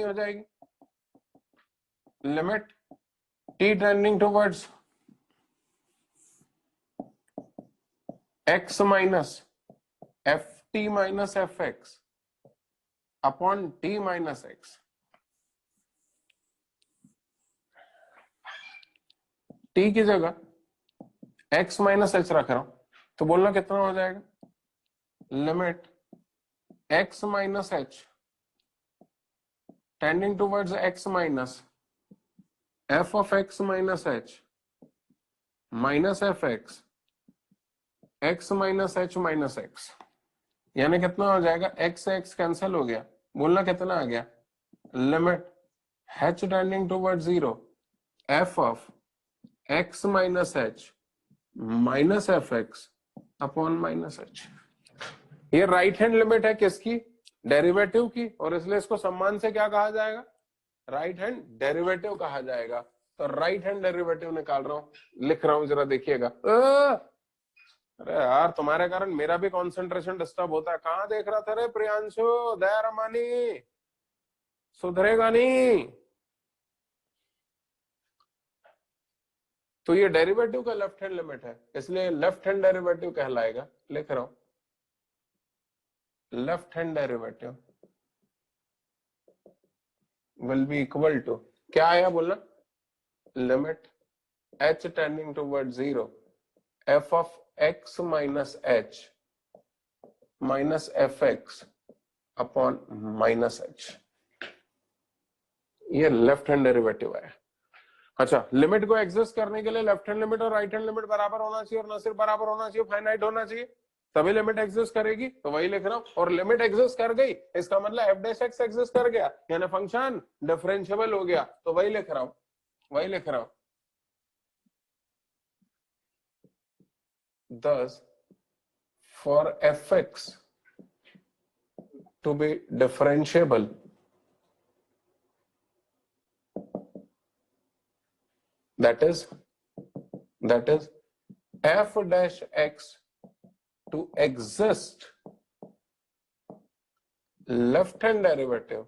हो जाएगी, limit t tending towards x minus F t minus F x upon t minus x. T की जगह x minus H रख रहा हूं, तो बोलना कितना हो जाएगा, limit x minus H tending towards x minus f of x minus h minus F x x minus h minus x, यानी कितना हो जाएगा, x से x कैंसिल हो गया, बोलना कितना आ गया, limit h tending towards 0 f of x minus h minus F x upon minus H. ये राइट हैंड लिमिट है किसकी, डेरिवेटिव की, और इसलिए इसको सम्मान से क्या कहा जाएगा, राइट हैंड डेरिवेटिव कहा जाएगा। तो राइट हैंड डेरिवेटिव निकाल रहा हूं, लिख रहा हूं, जरा देखिएगा। अरे यार तुम्हारे कारण मेरा भी कंसंट्रेशन डिस्टर्ब होता है। कहां देख रहा था रे प्रियांशु, दया रमानी, सुधरेगा नहीं। तो ये डेरिवेटिव का लेफ्ट हैंड लिमिट है, इसलिए लेफ्ट हैंड डेरिवेटिव कहलाएगा, लिख रहा हूं, left hand derivative will B equal to, क्या आया बोलना, limit h tending toward 0 f of x minus h minus F x upon minus h। ये लेफ्ट हैंड डेरिवेटिव है। अच्छा, लिमिट को एग्जिस्ट करने के लिए लेफ्ट हैंड लिमिट और राइट हैंड लिमिट बराबर होना चाहिए, और ना सिर्फ बराबर होना चाहिए, फाइनाइट होना चाहिए, तभी लिमिट एग्जिस्ट करेगी। तो वही लिख रहा हूं, और लिमिट एग्जिस्ट कर गई इसका मतलब एफ डैश एक्स एग्जिस्ट कर गया, यानी फंक्शन डिफरेंशिएबल हो गया। तो वही लिख रहा हूं, वही लिख रहा हूं। Thus, for fx to be differentiable, that is f dash x to exist, left hand derivative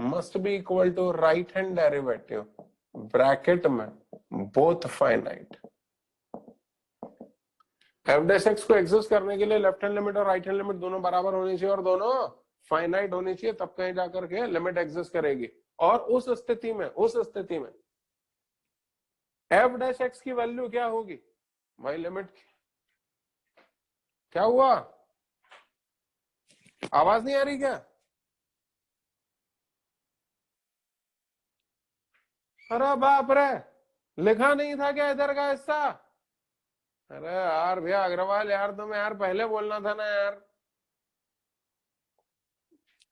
must be equal to right hand derivative, bracket में both finite। F dash x को एग्जिस्ट करने के लिए लेफ्ट हैंड लिमिट और right hand limit दोनों बराबर होनी चाहिए और दोनों फाइनाइट होनी चाहिए, तब कहीं जाकर के लिमिट एग्जिस्ट करेगी। और उस स्थिति में एफ डैश एक्स की वैल्यू क्या होगी भाई, लिमिट क्या हुआ, आवाज नहीं आ रही क्या, अरे बाप रे, लिखा नहीं था क्या इधर का हिस्सा, अरे यार भैया अग्रवाल यार, तुम्हें यार पहले बोलना था ना यार,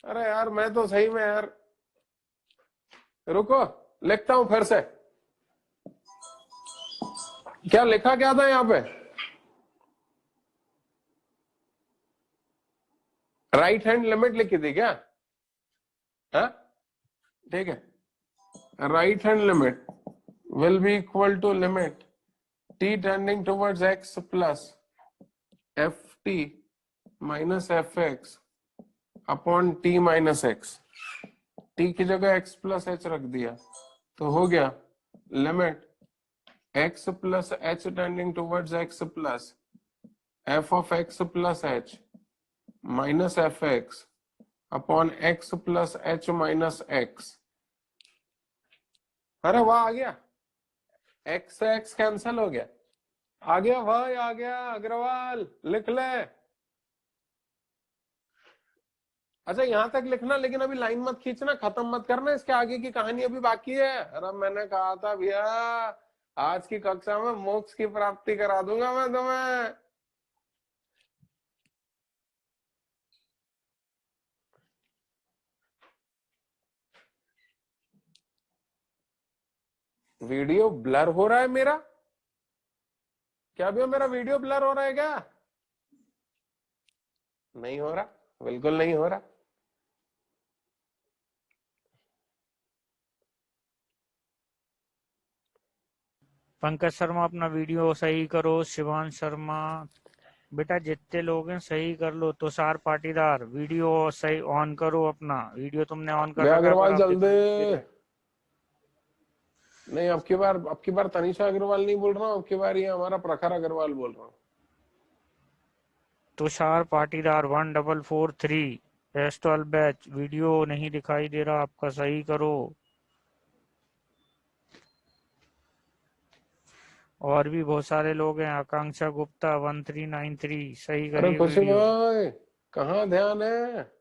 अरे यार मैं तो सही में यार, रुको लिखता हूं फिर से, क्या लिखा क्या था यहाँ पे, राइट हैंड लिमिट लिखी थी क्या, हाँ ठीक है, right hand limit will B equal to limit t tending towards x plus f t minus F x upon t minus x. T की जगह x प्लस एच रख दिया, तो हो गया limit x plus H tending towards x plus F of x plus H minus F x upon x plus H minus x. अरे वाह, आ गया, x से x कैंसिल हो गया, आ गया भाई, आ गया अग्रवाल, लिख ले। अच्छा यहां तक लिखना, लेकिन अभी लाइन मत खींचना, खत्म मत करना, इसके आगे की कहानी अभी बाकी है। अरे मैंने कहा था भैया आज की कक्षा में मोक्ष की प्राप्ति करा दूंगा मैं तुम्हें। वीडियो ब्लर हो रहा है मेरा क्या भैया, मेरा वीडियो ब्लर हो रहा है क्या, नहीं हो रहा, बिल्कुल नहीं हो रहा। पंकज शर्मा अपना वीडियो सही करो, शिवान शर्मा बेटा जितने लोग हैं सही कर लो। तुषार पाटीदार, वीडियो सही ऑन करो अपना। वीडियो तुमने ऑन कर बे रखा है पर अग्रवाल आप जल्दी। दिखाई नहीं दे रहे। नहीं, अब की बार तनिषा अग्रवाल नहीं बोल रहा हूँ, अब की बार ये हमारा प्रखर अग्रवाल बोल रहा हूँ। तुषार पाटीदार 1443 एस12 बैच। वीडियो नहीं दिखाई दे रहा आपका, सही करो। और भी बहुत सारे लोग हैं। आकांक्षा गुप्ता 1393, सही अरे करिए खुशी वीडियो। भाई, कहाँ ध्यान है?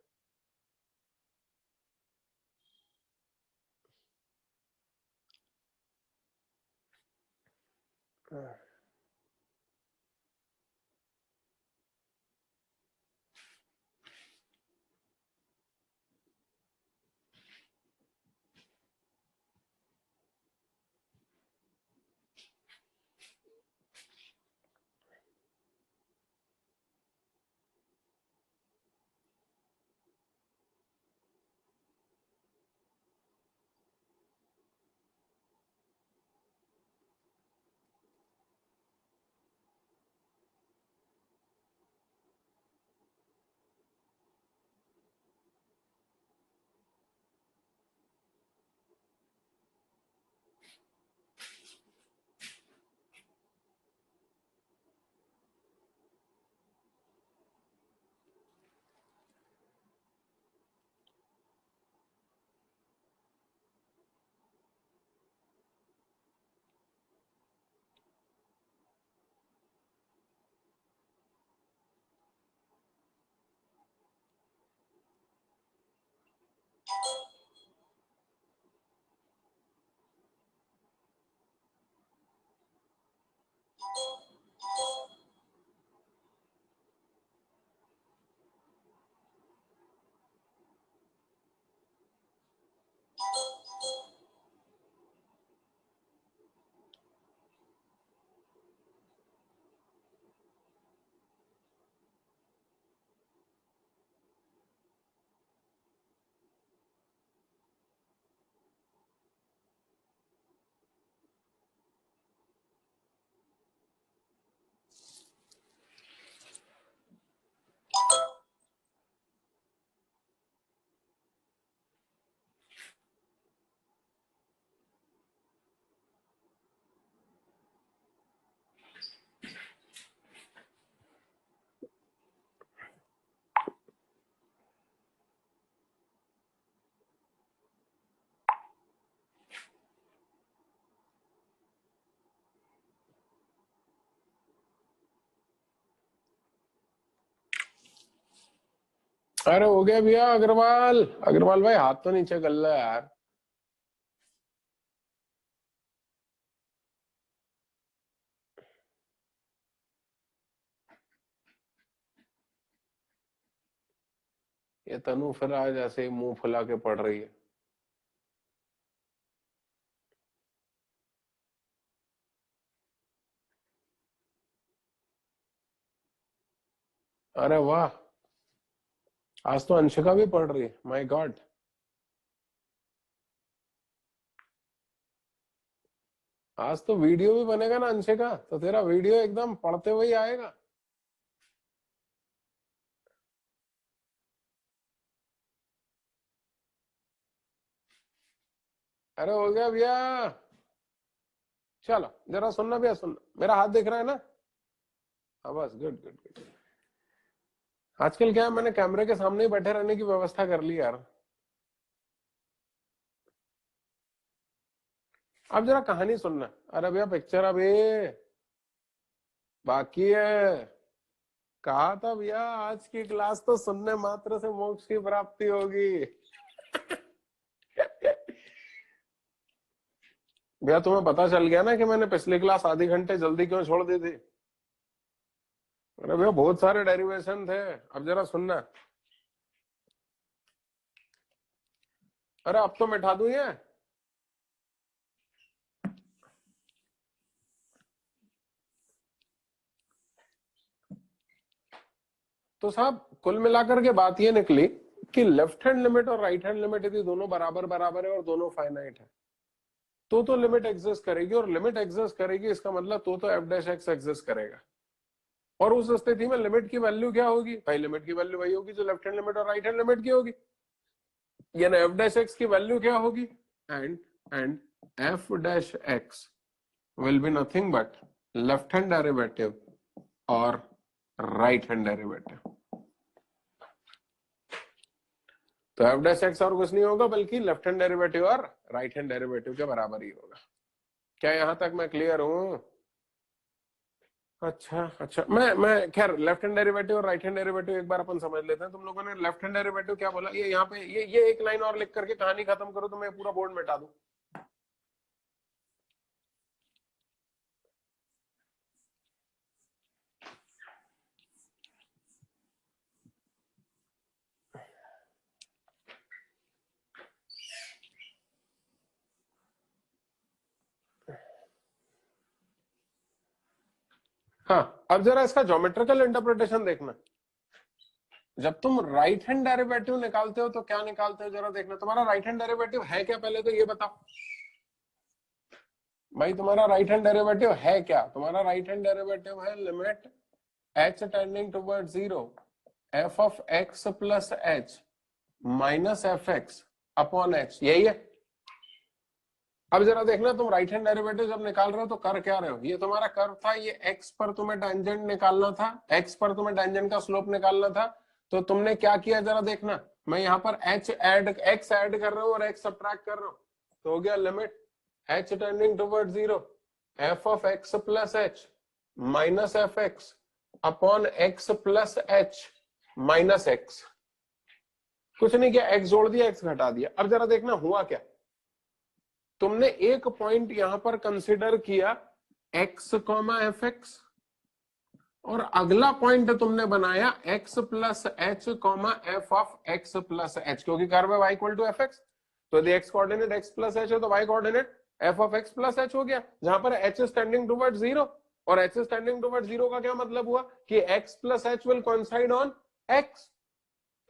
अरे हो गया भैया। अग्रवाल, अग्रवाल भाई हाथ तो नीचे कर लो यार। ये तनु फिर आज ऐसे ही मुंह फुला के पड़ रही है। अरे वाह, आज तो अंशिका भी पढ़ रही है, माय गॉड। आज तो वीडियो भी बनेगा ना अंशिका, तो तेरा वीडियो एकदम पढ़ते हुए ही आएगा। अरे हो गया भैया। चलो जरा सुनना भैया, सुनना, मेरा हाथ दिख रहा है ना? हाँ बस, गुड गुड गुड। आजकल क्या है, मैंने कैमरे के सामने ही बैठे रहने की व्यवस्था कर ली यार। अब जरा कहानी सुनना। अरे भैया पिक्चर अभी बाकी है। कहा था भैया, आज की क्लास तो सुनने मात्र से मोक्ष की प्राप्ति होगी। भैया तुम्हें पता चल गया ना कि मैंने पिछली क्लास आधे घंटे जल्दी क्यों छोड़ दी थी? अरे भैया बहुत सारे डेरिवेशन थे। अब जरा सुनना। अरे अब तो मिटा दूं ये। तो साहब कुल मिलाकर के बात ये निकली कि लेफ्ट हैंड लिमिट और राइट हैंड लिमिट यदि दोनों बराबर बराबर है और दोनों फाइनाइट है, तो लिमिट एग्जिस्ट करेगी। और लिमिट एग्जिस्ट करेगी इसका मतलब तो एफ डैश एक्स एग्जिस्ट करेगा। और उस स्थिति में लिमिट की वैल्यू क्या होगी भाई? लिमिट की वैल्यू वही होगी जो लेफ्ट हैंड लिमिट और राइट हैंड लिमिट की होगी, यानी एफ डैश एक्स की वैल्यू क्या होगी? And F dash x will be nothing but left hand derivative or right hand derivative. तो एफ डैश एक्स और कुछ नहीं होगा बल्कि लेफ्ट हैंड डेरिवेटिव और राइट हैंड डेरिवेटिव के बराबर ही होगा। क्या यहां तक मैं क्लियर हूं? अच्छा, मैं खैर लेफ्ट हैंड डेरिवेटिव और राइट हैंड डेरिवेटिव एक बार अपन समझ लेते हैं। तुम लोगों ने लेफ्ट हैंड डेरिवेटिव क्या बोला? ये यहाँ पे ये एक लाइन और लिख करके कहानी खत्म करो तो मैं पूरा बोर्ड मिटा दूं। हाँ, अब जरा इसका ज्योमेट्रिकल इंटरप्रिटेशन देखना। जब तुम राइट हैंड डेरिवेटिव निकालते हो तो क्या निकालते हो जरा देखना। तुम्हारा राइट हैंड डेरिवेटिव है क्या? पहले तो ये बताओ भाई, तुम्हारा राइट हैंड डेरिवेटिव है क्या? तुम्हारा राइट हैंड डेरिवेटिव है limit h tending toward 0 f of x plus h minus F x upon h, यही है। अब जरा देखना, तुम राइट हैंड डेरिवेटिव जब निकाल रहे हो तो कर क्या रहे हो? ये तुम्हारा कर्व था, ये x पर तुम्हें टेंजेंट निकालना था, x पर तुम्हें टेंजेंट का स्लोप निकालना था। तो तुमने क्या किया जरा देखना। मैं यहाँ पर x ऐड कर रहा हूँ और x सब्ट्रैक्ट कर रहा हूँ, तो हो गया limit h tending toward 0 f of x plus h minus F x upon x plus h minus x। कुछ नहीं किया, x जोड़ दिया, x घटा दिया। अब जरा देखना हुआ क्या। तुमने एक पॉइंट यहां पर कंसिडर किया x कॉमा एफ एक्स, और अगला पॉइंट तुमने बनाया x plus h comma f of x plus h, क्योंकि कर्व है y equal to f x. तो यदि x coordinate x plus h है तो y coordinate f of x plus h हो गया, जहां पर h स्टैंडिंग टुवर्ड 0। और h स्टैंडिंग टुवर्ड 0 का क्या मतलब हुआ कि x plus H will coincide on x।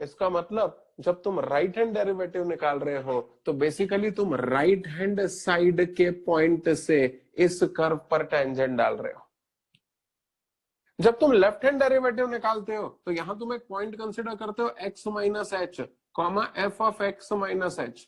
इसका मतलब जब तुम राइट हैंड डेरिवेटिव निकाल रहे हो तो बेसिकली तुम राइट हैंड साइड के पॉइंट से इस कर्व पर टेंजेंट डाल रहे हो। जब तुम लेफ्ट हैंड डेरिवेटिव निकालते हो तो यहां तुम एक पॉइंट कंसिडर करते हो x minus H comma f of x minus H,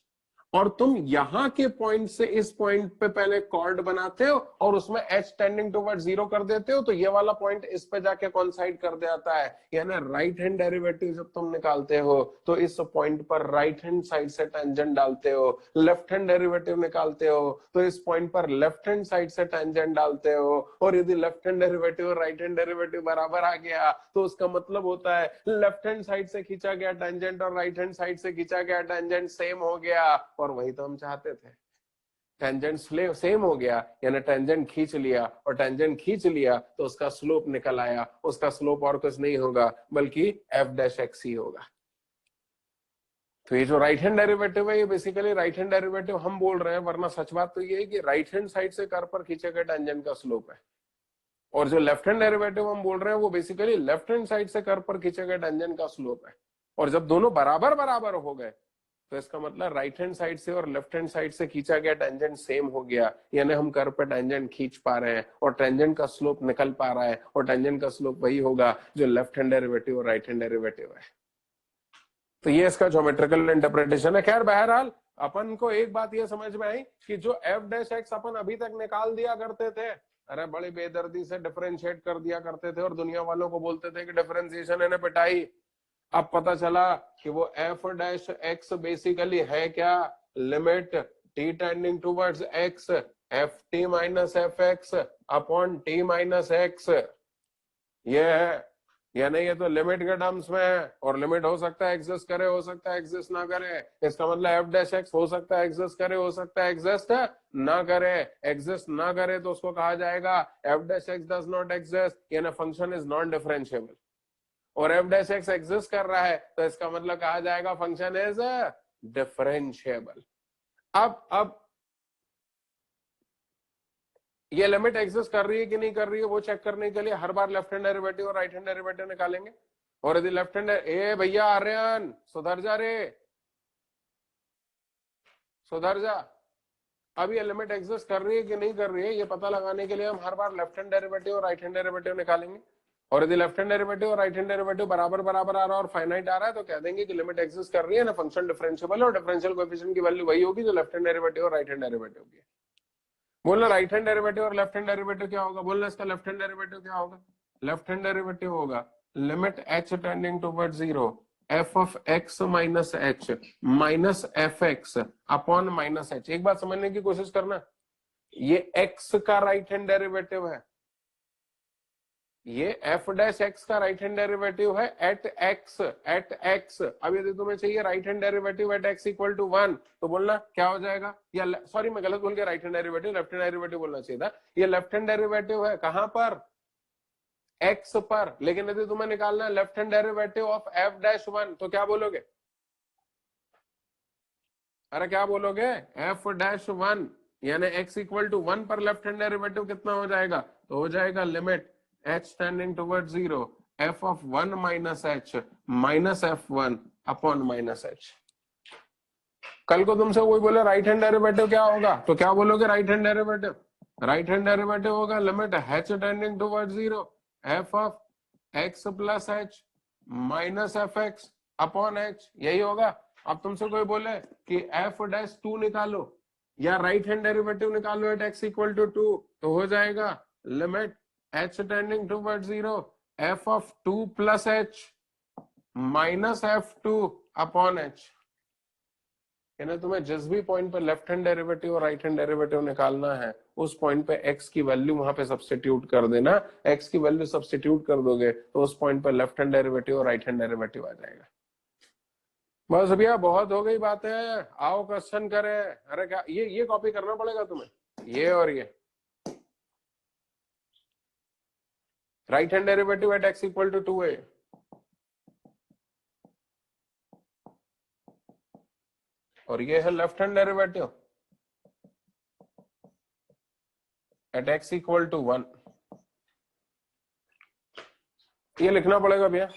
और तुम यहां के पॉइंट से इस पॉइंट पे पहले कॉर्ड बनाते हो और उसमें h टेंडिंग टुवर्ड 0 कर देते हो, तो ये वाला पॉइंट इस पे जाके कॉन्साइड कर देता है। यानी राइट हैंड डेरिवेटिव जब तुम निकालते हो तो इस पॉइंट पर राइट हैंड साइड से टेंजेंट डालते हो। लेफ्ट हैंड डेरिवेटिव निकालते हो तो इस पॉइंट पर लेफ्ट हैंड साइड से टेंजेंट डालते हो। और यदि लेफ्ट हैंड डेरिवेटिव और राइट हैंड डेरिवेटिव बराबर आ गया तो उसका मतलब होता है लेफ्ट हैंड साइड से खींचा गया टेंजेंट और राइट हैंड साइड से खींचा गया टेंजेंट सेम हो गया। और वही तो हम चाहते थे, टेंजेंट सेम हो गया, यानी टेंजेंट खींच लिया, और टेंजेंट खींच लिया तो उसका स्लोप निकल आया। उसका स्लोप और कुछ नहीं होगा बल्कि एफ डैश एक्स ही होगा। तो ये जो राइट हैंड डेरिवेटिव है ये बेसिकली राइट हैंड डेरिवेटिव हम बोल रहे हैं, वरना सच बात तो ये है कि राइट हैंड साइड से कर्व पर खींचे गए टेंजेंट का स्लोप है। और जो लेफ्ट हैंड डेरिवेटिव हम बोल रहे हैं वो बेसिकली लेफ्ट हैंड साइड से कर्व पर खींचे गए टेंजेंट का स्लोप है। और जब दोनों बराबर बराबर हो गए तो इसका मतलब राइट हैंड साइड से और लेफ्ट हैंड साइड से खींचा गया टेंजेंट सेम हो गया, यानी हम कर्व पे टेंजेंट खींच पा रहे हैं और टेंजेंट का स्लोप निकल पा रहा है, और टेंजेंट का स्लोप वही होगा जो लेफ्ट हैंड डेरिवेटिव और राइट हैंड डेरिवेटिव है। तो ये इसका ज्योमेट्रिकल इंटरप्रिटेशन है। खैर बहरहाल अपन को एक बात ये समझ में आई कि जो एफ डैश एक्स अपन अभी तक निकाल दिया करते थे, अरे बड़ी बेदर्दी से डिफरेंशिएट कर दिया करते थे और दुनिया वालों को बोलते थे कि डिफरेंशिएशन है ना पिटाई। अब पता चला कि वो एफ डैश एक्स बेसिकली है क्या? Limit T tending towards x F t minus F x upon t minus x. ये है, यानी ये तो लिमिट के टर्म्स में है, और लिमिट हो सकता है एग्जिस्ट करे, हो सकता है एग्जिस्ट ना करे। इसका मतलब एफ डैश एक्स हो सकता है एग्जिस्ट करे, हो सकता है एग्जिस्ट ना करे। एग्जिस्ट ना करे तो उसको कहा जाएगा F dash x does not exist, यानी फंक्शन इज नॉन डिफरेंशिएबल। और एफ डैश एक्स एग्जिस्ट कर रहा है तो इसका मतलब कहा जाएगा फंक्शन इज डिफरेंशिएबल। अब ये लिमिट एग्जिस्ट कर रही है कि नहीं कर रही है वो चेक करने के लिए हर बार लेफ्ट हैंड डेरिवेटिव और राइट हैंड डेरिवेटिव निकालेंगे। और यदि लेफ्ट हैंड, ए भैया आर्यन सुधर जा रे, सुधर जा। अब ये लिमिट एग्जिस्ट कर रही है कि नहीं कर रही है ये पता लगाने के लिए हम हर बार लेफ्ट हैंड डेरिवेटिव और राइट हैंड डेरिवेटिव निकालेंगे। और यदि लेफ्ट हैंड डेरिवेटिव और राइट हैंड डेरिवेटिव बराबर बराबर आ रहा है और फाइनाइट आ रहा है तो कह देंगे कि लिमिट एग्जिस्ट कर रही है ना, फंक्शन डिफरेंशिएबल है और डिफरेंशियल कोएफिशिएंट की वैल्यू वही होगी जो लेफ्ट हैंड डेरिवेटिव और राइट हैंड डेरिवेटिव की। बोलना राइट हैंड डेरिवेटिव और लेफ्ट हैंड डेरिवेटिव क्या होगा, बोलना इसका लेफ्ट हैंड डेरिवेटिव क्या होगा। लेफ्ट हैंड डेरिवेटिव होगा limit h tending towards 0 f of x minus h minus F x upon minus h। एक बात समझने की कोशिश करना, ये x का राइट हैंड डेरिवेटिव है, ये f डैश x का राइट हैंड डेरिवेटिव है एट x। अब यदि तुम्हें चाहिए right hand derivative at x equal to 1 तो बोलना क्या हो जाएगा, या सॉरी मैं गलत बोल गया, right hand derivative left hand derivative बोलना चाहिए था। ये लेफ्ट हैंड डेरिवेटिव है कहां पर, x पर, लेकिन यदि तुम्हें निकालना है left hand derivative of f dash 1 तो क्या बोलोगे, अरे क्या बोलोगे, f डैश 1 यानी x इक्वल टू 1 पर लेफ्ट हैंड डेरिवेटिव कितना हो जाएगा, तो हो जाएगा limit h tending towards 0 f of 1 minus h minus f1 upon minus h। कल को तुमसे कोई बोले राइट हैंड डेरिवेटिव क्या होगा तो क्या बोलोगे, right hand derivative, right hand derivative होगा limit h tending towards 0 f of x plus h minus F x upon h, यही होगा। अब तुमसे कोई बोले कि f डैश 2 निकालो या राइट हैंड डेरिवेटिव निकालो एट x इक्वल टू 2 तो हो जाएगा limit h tending towards 0 f of 2 plus h minus f2 upon h। यानी तुम्हें जिस भी पॉइंट पे लेफ्ट हैंड डेरिवेटिव और राइट हैंड डेरिवेटिव निकालना है उस पॉइंट पे x की वैल्यू वहां पे सब्स्टिट्यूट कर देना, x की वैल्यू सब्स्टिट्यूट कर दोगे तो उस पॉइंट पे लेफ्ट हैंड डेरिवेटिव और राइट हैंड डेरिवेटिव आ जाएगा। बस भैया बहुत हो गई बातें, आओ क्वेश्चन करें। अरे क्या ये कॉपी करना पड़ेगा तुम्हें, ये और ये right hand derivative at x equal to 2a और ये है left hand derivative at x equal to 1। ये लिखना पड़ेगा भैया।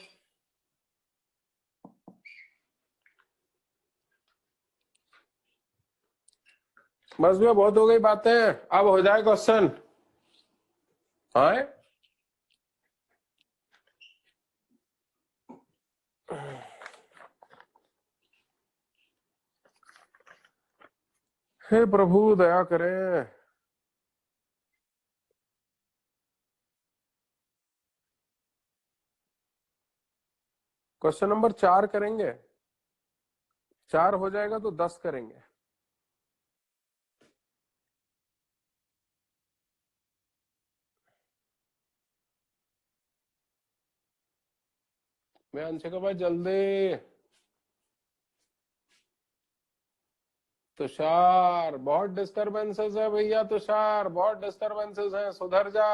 बस भैया बहुत हो गई बातें, अब हो जाए क्वेश्चन। हाँ हे प्रभु दया करें। क्वेश्चन नंबर 4 करेंगे, 4 हो जाएगा तो 10 करेंगे। मैं अंशे को भाई जल्दी। तुषार बहुत डिस्टरबेंसेस है भैया, तुषार बहुत डिस्टरबेंसेस हैं, सुधर जा।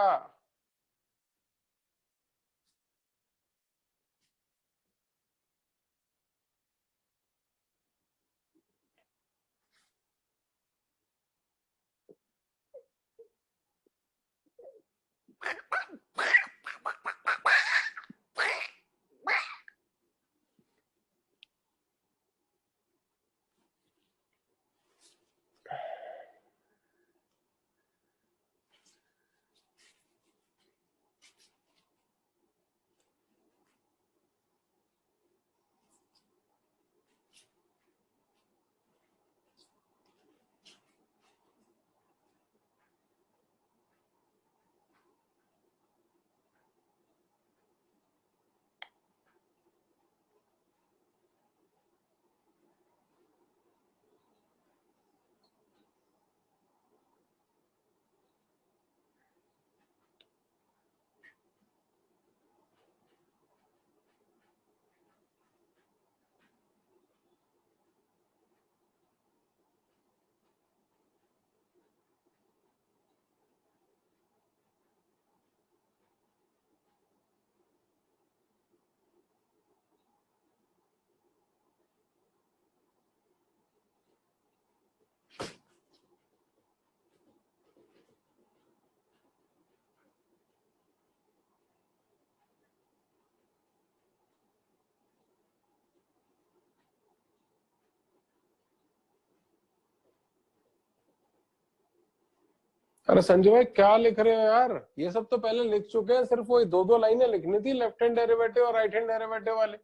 अरे संजय भाई क्या लिख रहे हो यार, ये सब तो पहले लिख चुके हैं, सिर्फ वही दो दो लाइनें लिखनी थी, लेफ्ट हैंड डेरिवेटिव और राइट हैंड डेरिवेटिव वाले।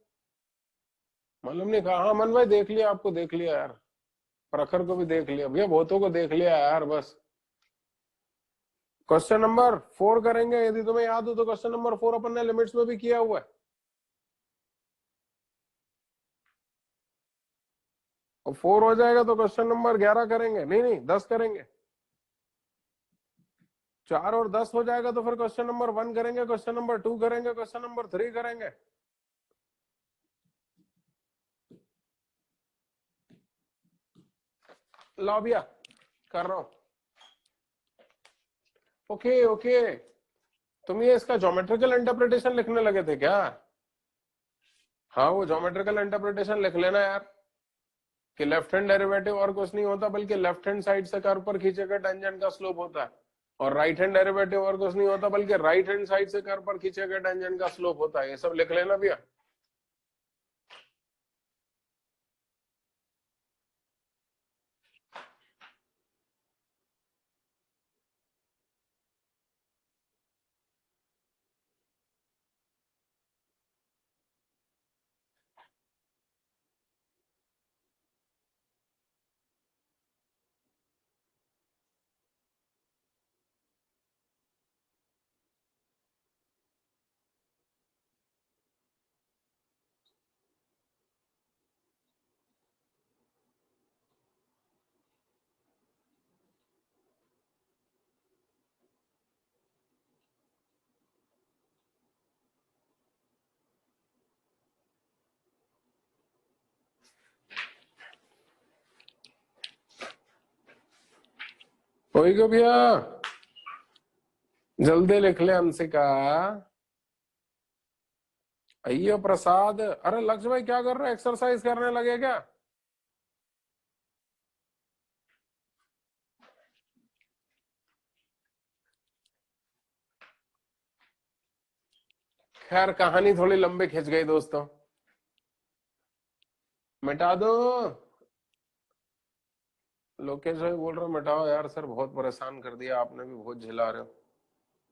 मालूम नहीं कहा। हाँ मन भाई देख लिया, आपको देख लिया यार, प्रखर को भी देख लिया भैया, बहुतों को देख लिया यार। बस क्वेश्चन नंबर 4 करेंगे, यदि तुम्हें याद हो तो क्वेश्चन नंबर 4 अपन ने लिमिट्स में भी किया हुआ है। और 4 हो जाएगा तो क्वेश्चन नंबर 11 करेंगे, नहीं नहीं 10 करेंगे। 4 और 10 हो जाएगा तो फिर क्वेश्चन नंबर 1 करेंगे, क्वेश्चन नंबर 2 करेंगे, क्वेश्चन नंबर 3 करेंगे। लो भैया कर रहा हूं। ओके ओके, तुम ये इसका ज्योमेट्रिकल इंटरप्रिटेशन लिखने लगे थे क्या? हाँ वो ज्योमेट्रिकल इंटरप्रिटेशन लिख लेना यार, कि लेफ्ट हैंड डेरिवेटिव और कुछ नहीं होता बल्कि लेफ्ट हैंड साइड से कर्व पर खींचे गए टेंजेंट का स्लोप होता है, और राइट हैंड डेरिवेटिव और कुछ नहीं होता बल्कि राइट हैंड साइड से कर्व पर खींचे गए टेंजेंट का स्लोप होता है। ये सब लिख लेना भैया। कोई को भैया जल्दी लिख ले। अंशिका, अय्यो प्रसाद, अरे लक्ष्य भाई क्या कर रहे हो, एक्सरसाइज करने लगे क्या? खैर कहानी थोड़ी लंबी खिंच गई दोस्तों, मिटा दो। लोकेश भाई बोल रहे हो मिटाओ यार, सर बहुत परेशान कर दिया आपने भी, बहुत झिला रहे हो।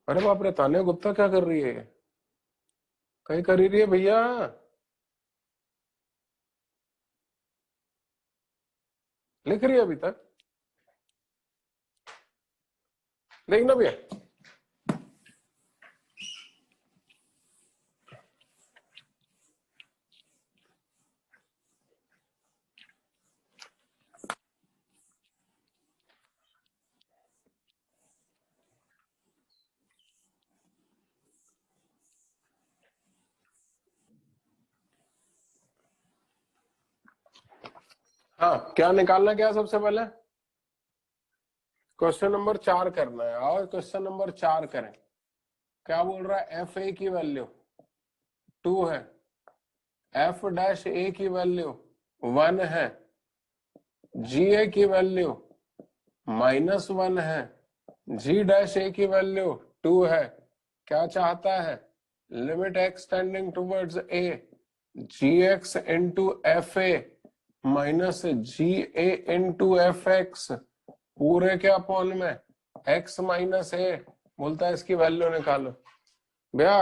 अरे बाप रे, तान्या गुप्ता क्या कर रही है, कहीं कर ही रही है भैया। लिख रही है अभी तक, देखना भैया। हाँ क्या निकालना, क्या सबसे पहले क्वेश्चन नंबर 4 करना है, और क्वेश्चन नंबर 4 करें। क्या बोल रहा है, एफ ए की वैल्यू 2 है, एफ डैश ए की वैल्यू 1 है, जी ए की वैल्यू -1 है, जी डैश ए की वैल्यू 2 है। क्या चाहता है, limit x tending towards a g x into f a minus ji A into f x पूरे के अपॉन में x माइनस ए, बोलता है इसकी वैल्यू निकालो। भैया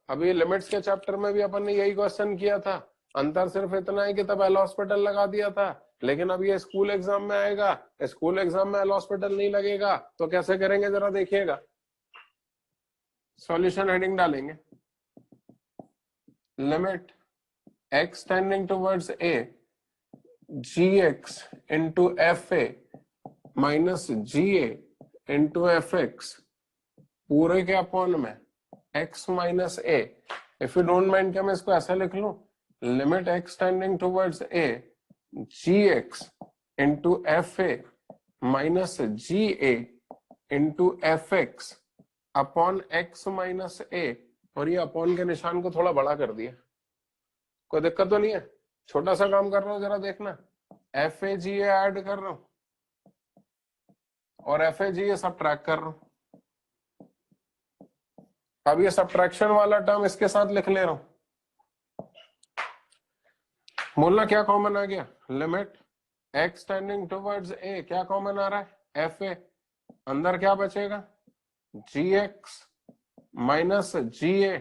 अभी लिमिट्स के चैप्टर में भी अपन ने यही क्वेश्चन किया था, अंतर सिर्फ इतना है कि तब एल हॉस्पिटल लगा दिया था, लेकिन अब ये स्कूल एग्जाम में आएगा, स्कूल एग्जाम में एल हॉस्पिटल नहीं लगेगा, तो कैसे करेंगे जरा देखिएगा। सॉल्यूशन हेडिंग डालेंगे, limit x tending towards a gx into f a minus ji A into f x पूरे के अपॉन में x minus a. If you don't mind क्या मैं इसको ऐसा लिख लूं, limit x tending towards a gx into f a minus ji A into f x upon x minus ए, और ये अपॉन के निशान को थोड़ा बड़ा कर दिया। कोई दिक्कत तो नहीं है, छोटा सा काम कर रहा हूं जरा देखना, F A ji A add कर रहा हूं और एफ ए जी ए सब ट्रैक कर रहा हूं। अब ये सब्ट्रैक्शन वाला टर्म इसके साथ लिख ले रहा हूं। बोलना क्या कॉमन आ गया, limit x tending towards a क्या कॉमन आ रहा है, एफ ए अंदर क्या बचेगा, gx माइनस ga।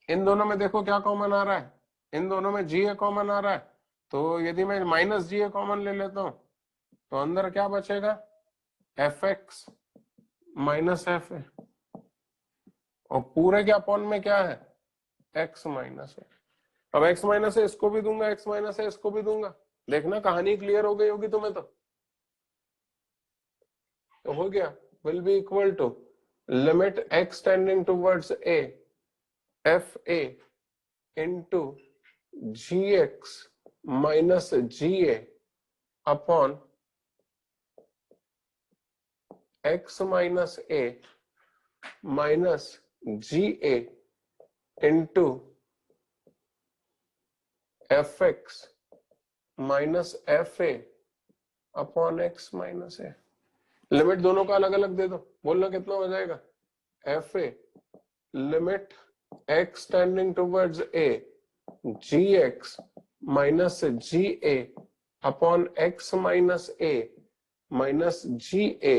इन दोनों में देखो क्या कॉमन आ रहा है, इन दोनों में ga कॉमन आ रहा है, तो यदि मैं माइनस ga कॉमन ले लेता हूं तो अंदर क्या बचेगा, fx माइनस fa, और पूरे के अपॉन में क्या है, x माइनस है। अब x माइनस है इसको भी दूंगा, x माइनस है इसको भी दूंगा, देखना कहानी क्लियर हो गई होगी तुम्हें। तो हो गया, will B equal to limit x tending towards a f A into g x minus ji A upon x minus a minus ji A into f x minus F A upon x minus a. Limit दोनों का अलग अलग दे दो, बोलना कितना हो जाएगा, F A limit x tending towards a gx minus ji A upon x minus a minus ji A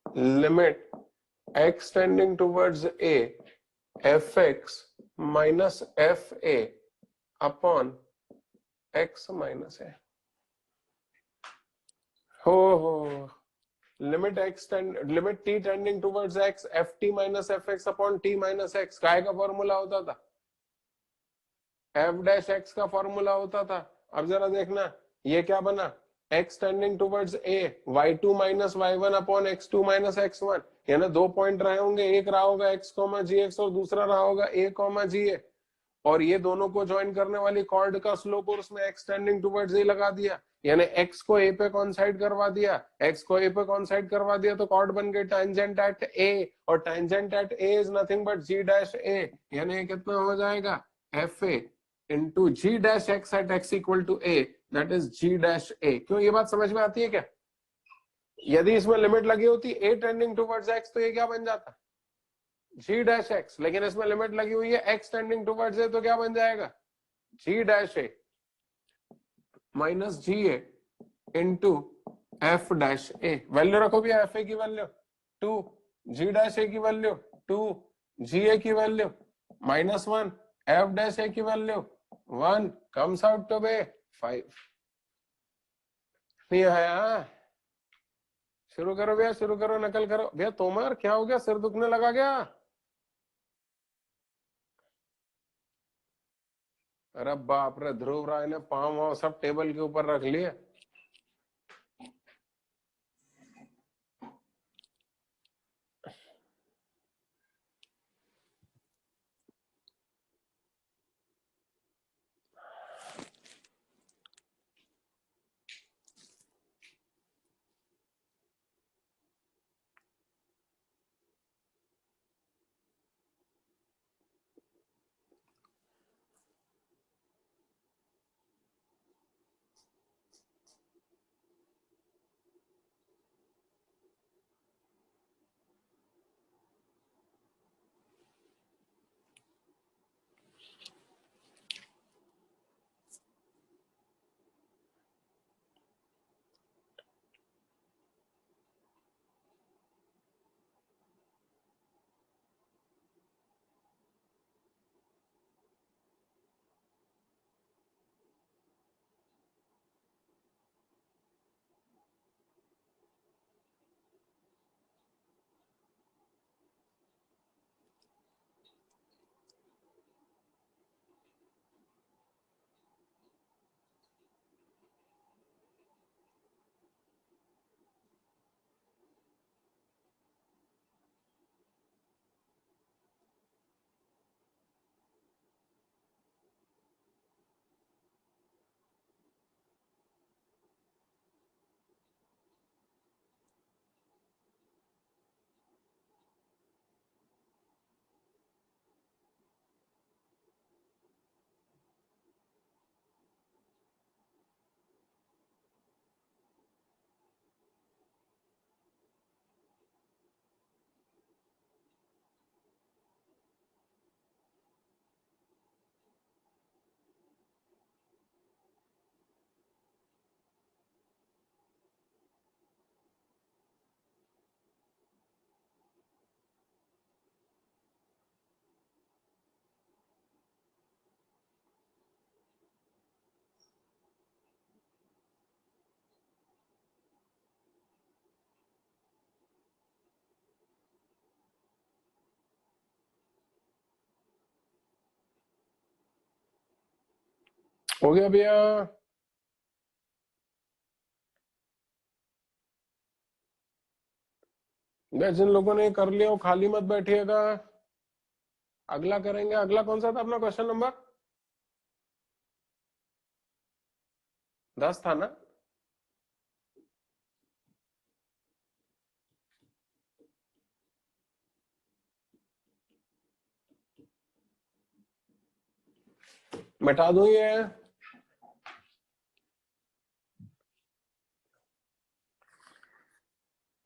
limit x tending towards a fx minus F A upon x minus a। हो limit limit t tending towards x ft minus F x upon t minus X काय का formula होता था, F dash X का formula होता था। अब जरा देखना ये क्या बना, x tending towards a y2 minus y1 upon x2 minus x1, यानी 2 पॉइंट रहे होंगे, एक रहा होगा x कॉमा जी एक्स और दूसरा रहा होगा a कॉमा जी ए, और ये दोनों को ज्वाइन करने वाली कॉर्ड का स्लोप और उसमें x टेंडिंग टुवर्ड्स a लगा दिया, यानी x को a पे कॉन्साइड करवा दिया, x को a पे कॉन्साइड करवा दिया तो कॉर्ड बन गई टेंजेंट एट a, और tangent at a is nothing but g dash a, यानी कितना हो जाएगा F A into G dash X at X equal to a, that is g dash a। क्यों, ये बात समझ में आती है क्या? यदि इसमें लिमिट लगी होती a टेंडिंग टुवर्ड्स x तो ये क्या बन जाता, g डैश x, लेकिन इसमें लिमिट लगी हुई है x टेंडिंग टुवर्ड्स a तो क्या बन जाएगा, g dash a minus ji A into F dash A. Value रखो भैया, एफ ए की वैल्यू 2, जी डैश ए की वैल्यू 2, जी ए की वैल्यू -1, एफ डैश ए की वैल्यू 1, कम्स आउट टू बे 5। नहीं आया, शुरू करो भैया, शुरू करो, नकल करो भैया। तोमर क्या हो गया, सिर दुखने लगा क्या? अरे बाप रे, ध्रुव राय ने पाँव वाव सब टेबल के ऊपर रख लिए। हो गया भैया? जिन लोगों ने कर लिया वो खाली मत बैठिएगा, अगला करेंगे। अगला कौन सा था अपना क्वेश्चन नंबर 10 था ना? मिटा दूं ये?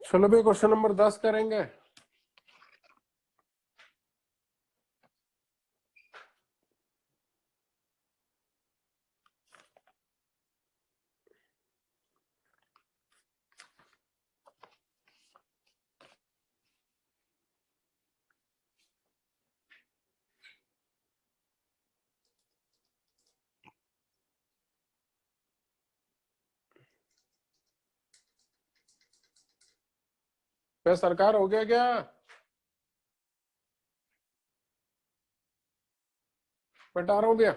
चलो भाई क्वेश्चन नंबर 10 करेंगे। क्या सरकार हो गया क्या? मिटा रहा हूं भैया।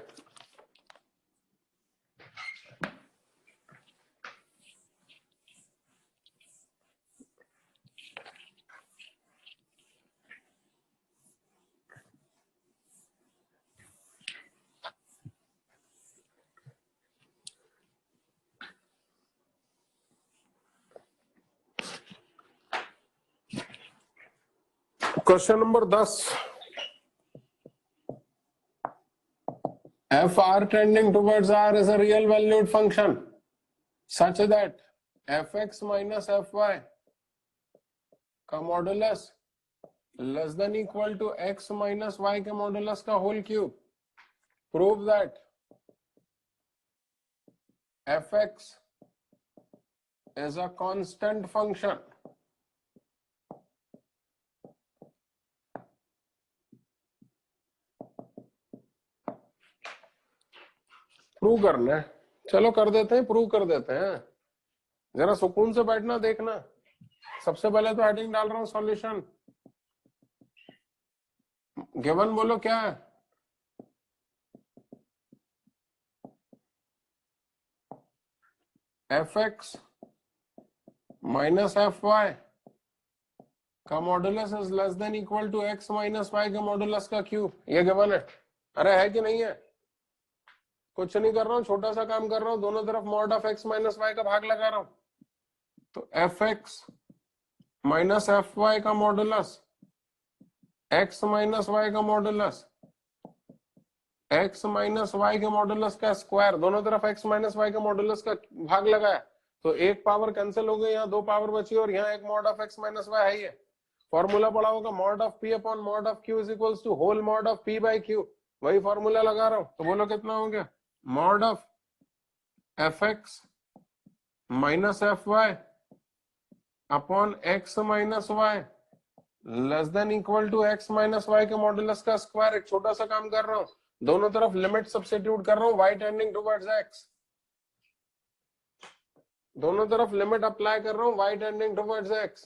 Question number 10, f R tending towards R is a real valued function such that f x minus F Y का modulus less than equal to x minus Y के मॉडुलस का whole cube. Prove that f x is a constant function prove करना है। चलो कर देते हैं, prove कर देते हैं। जरा सुकून से बैठना, देखना। सबसे पहले तो हेडिंग डाल रहा हूं सॉल्यूशन। गिवन बोलो क्या है? F x minus F Y का modulus is less than equal to x minus Y के मॉडुलस का क्यूब। ये गिवन है। अरे है कि नहीं है? कुछ नहीं कर रहा हूं, छोटा सा काम कर रहा हूं, दोनों तरफ mod of X minus Y का भाग लगा रहा हूं। तो F x minus F Y का मॉडुलस एक्स माइनस वाई का मॉडुलस एक्स माइनस वाई के मॉडुलस का स्क्वायर, दोनों तरफ एक्स माइनस वाई के मॉडुलस का भाग लगाया तो एक पावर कैंसिल हो गई, यहाँ दो पावर बची और यहाँ एक mod of X minus Y है। ये फॉर्मूला पड़ा होगा, mod of P upon mod of Q is equals to whole mod of P by Q. वही फॉर्मूला लगा रहा हूं। तो बोलो कितना हो गया? Mod of F x minus F Y upon x minus Y less than equal to x minus Y के मॉडुलस का स्क्वायर। एक छोटा सा काम कर रहा हूं, दोनों तरफ लिमिट सब्स्टिट्यूट कर रहा हूं, y टेंडिंग टुवर्ड्स x। दोनों तरफ लिमिट अप्लाई कर रहा हूं, y टेंडिंग टुवर्ड्स x।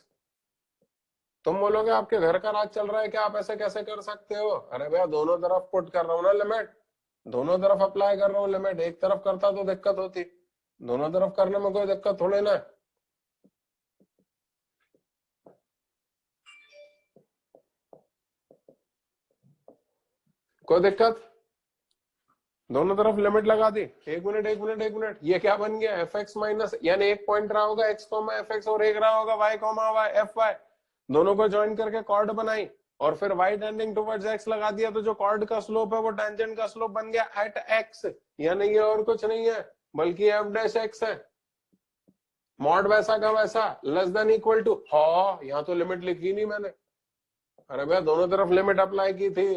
तुम बोलोगे आपके घर का राज चल रहा है क्या, आप ऐसे कैसे कर सकते हो? अरे भैया दोनों तरफ पुट कर रहा हूं ना लिमिट, दोनों तरफ अप्लाई कर रहा हूं लिमिट। एक तरफ करता तो दिक्कत होती, दोनों तरफ करने में कोई दिक्कत थोड़ी ना। कोई दिक्कत? दोनों तरफ लिमिट लगा दी। एक मिनट एक मिनट एक मिनट, ये क्या बन गया? एफ एक्स माइनस, यानी एक पॉइंट रहा होगा एक्स कॉमा एफ एक्स और एक रहा होगा Y comma Y F Y. दोनों को ज्वाइन करके कॉर्ड बनाई और फिर y टेंडिंग टुवर्ड्स x लगा दिया, तो जो कॉर्ड का स्लोप है वो टेंजेंट का स्लोप बन गया एट x। यानी ये और कुछ नहीं है बल्कि एफ डैश x है। मॉड वैसा का वैसा लेस देन इक्वल टू, हाँ यहाँ तो लिमिट लिखी नहीं मैंने। अरे भैया दोनों तरफ लिमिट अप्लाई की थी।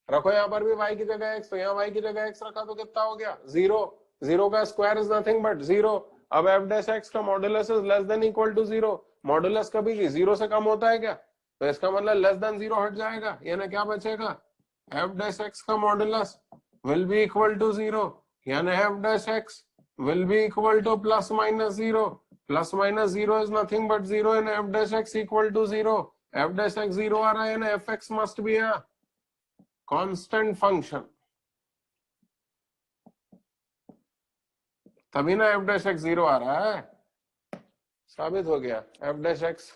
रखो यहाँ पर भी y की जगह x, तो यहाँ y की जगह x रखा तो कितना हो गया? 0। 0 का स्क्वायर इज नथिंग बट 0। अब एफ डैश एक्स का modulus is less than equal to 0। Modulus कभी 0 से कम होता है क्या? तो इसका मतलब लेस देन 0 हट जाएगा, यानी क्या बचेगा? एफ डैश एक्स का modulus will B equal to 0, minus एफ डैश एक्स विल बी इक्वल टू प्लस minus 0। Plus minus 0 is nothing but 0 and F dash X equal to 0। F dash X 0 आ रहा है, यानी F X must be a constant function. तभी ना एफ डैश एक्स 0 आ रहा है, साबित हो गया। F dash x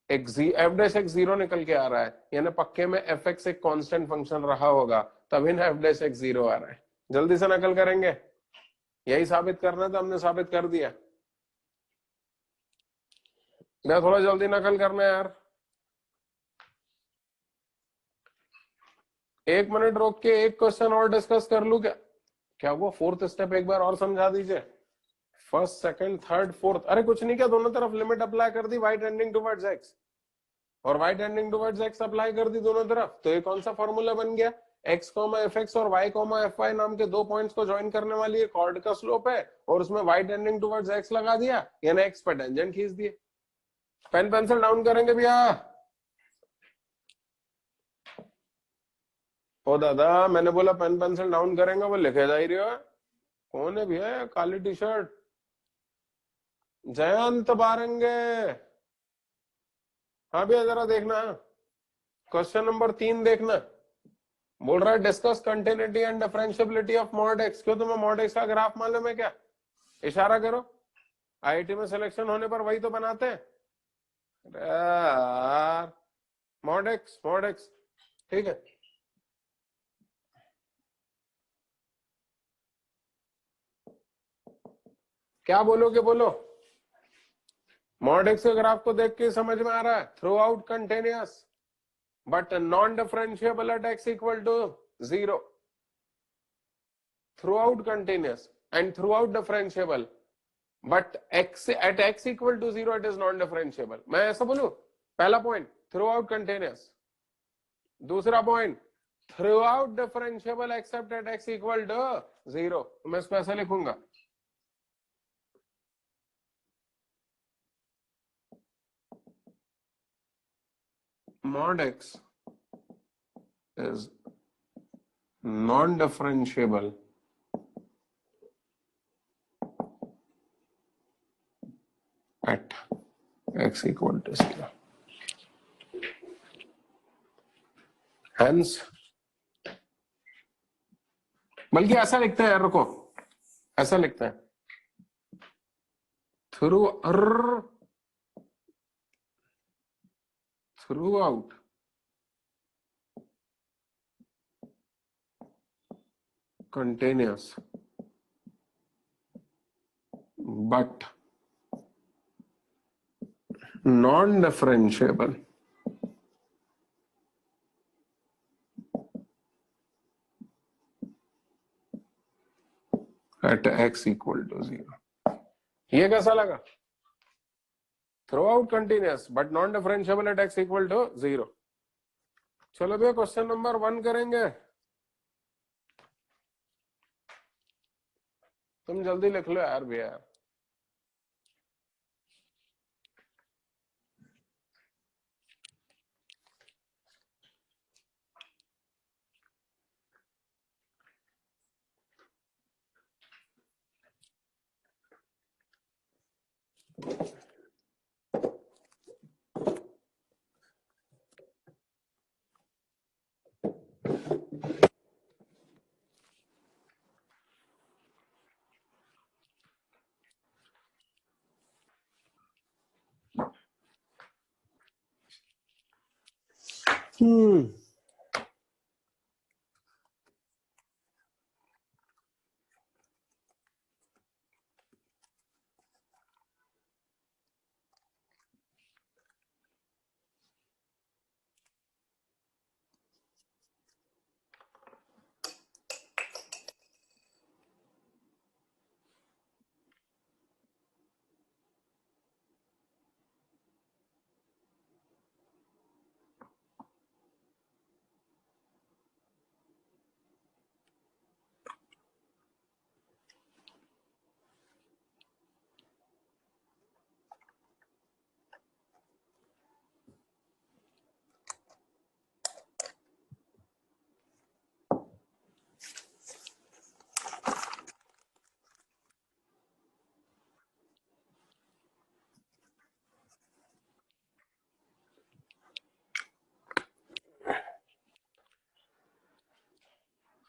F dash X 0 निकल के आ रहा है, यानी पक्के में एफ एक्स एक कांस्टेंट फंक्शन रहा होगा, तभी ना एफ डैश एक्स 0 आ रहा है। जल्दी से नकल करेंगे, यही साबित करना था, हमने साबित कर दिया। मैं थोड़ा जल्दी नकल करना है यार, 1 मिनट रोक के एक क्वेश्चन और डिस्कस कर लूं क्या? क्या हुआ? फोर्थ स्टेप एक बार और समझा दीजिए। फर्स्ट, सेकंड, थर्ड, फोर्थ, अरे कुछ नहीं किया, दोनों तरफ लिमिट अप्लाई कर दी, y टेंडिंग टुवर्ड्स x और y tending towards x apply कर दी दोनों तरफ, तो ये कौन सा फॉर्मूला बन गया? x, fx और y, fy नाम के दो पॉइंट्स को ज्वाइन करने वाली एक कॉर्ड का स्लोप है, और उसमें y टेंडिंग टुवर्ड्स x लगा दिया, यानी x पर टेंजेंट खींच दिए। पेन पेंसिल डाउन करेंगे भैया। ओ दादा, मैंने बोला पेन पेंसिल डाउन करेंगे, वो लिखे जा ही रहे हो। कौन है भैया काली टी शर्ट? जयंत बारंगे। हाँ भैया जरा देखना, क्वेश्चन नंबर 3 देखना। बोल रहा है discuss continuity and differentiability of mod x. क्यों, तुम्हें मॉड एक्स का ग्राफ मालूम है क्या? इशारा करो, आईआईटी में सिलेक्शन होने पर वही तो बनाते हैं। अरे यार, मॉड एक्स ठीक है। क्या बोलोगे बोलो? मॉड एक्स के ग्राफ को देख के समझ में आ रहा है, throughout continuous but non differentiable at X equal to 0, throughout continuous and throughout differentiable but x at x equal to 0 it is non differentiable। मैं ऐसा बोलूं? पहला पॉइंट थ्रू आउट कंटिन्यूअस, दूसरा point throughout differentiable except at x equal to 0। मैं इसको ऐसा लिखूंगा, mod x is non differentiable at x equal to 0, hence, बल्कि ऐसा लिखते हैं यार, रुको, ऐसा लिखते हैं, through out continuous but non-differentiable at x equal to 0। ये कैसा लगा? Throughout continuous but non differentiable at x equal to 0। चलो भैया क्वेश्चन नंबर 1 करेंगे, तुम जल्दी लिख लो यार भैया।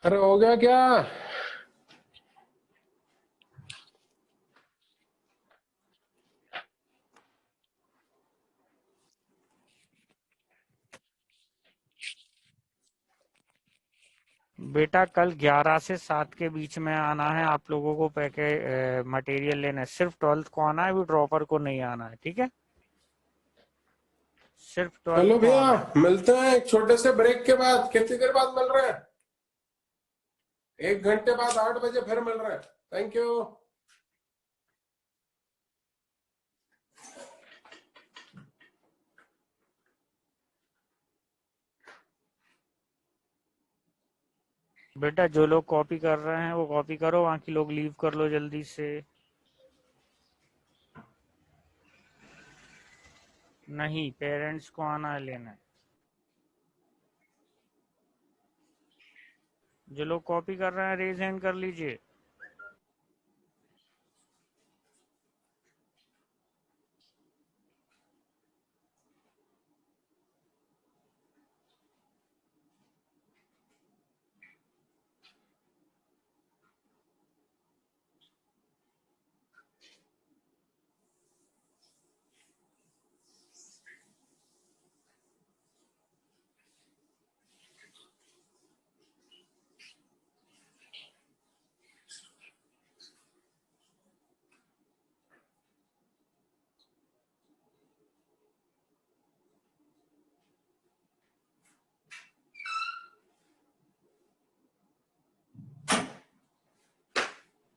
अरे हो गया क्या? बेटा कल 11 से 7 के बीच में आना है आप लोगों को, मटेरियल लेना है। सिर्फ 12th को आना है, अभी ड्रॉपर को नहीं आना है, ठीक है? सिर्फ 12th चलो को भैया, आना है। मिलते हैं एक छोटे से ब्रेक के बाद। कितनी देर बाद मिल रहे हैं? 1 घंटे बाद 8 बजे फिर मिल रहे हैं। Thank you. बेटा जो लोग कॉपी कर रहे हैं वो कॉपी करो, बाकी लोग लीव कर लो जल्दी से। नहीं, पेरेंट्स को आना है लेना है। जो लोग कॉपी कर रहे हैं रेज हैंड कर लीजिए।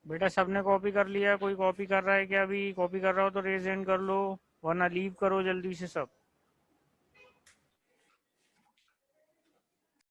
बेटा सबने कॉपी कर लिया? कोई कॉपी कर रहा है क्या? अभी कॉपी कर रहा हो तो रेज हैंड कर लो, वरना लीव करो जल्दी से सब।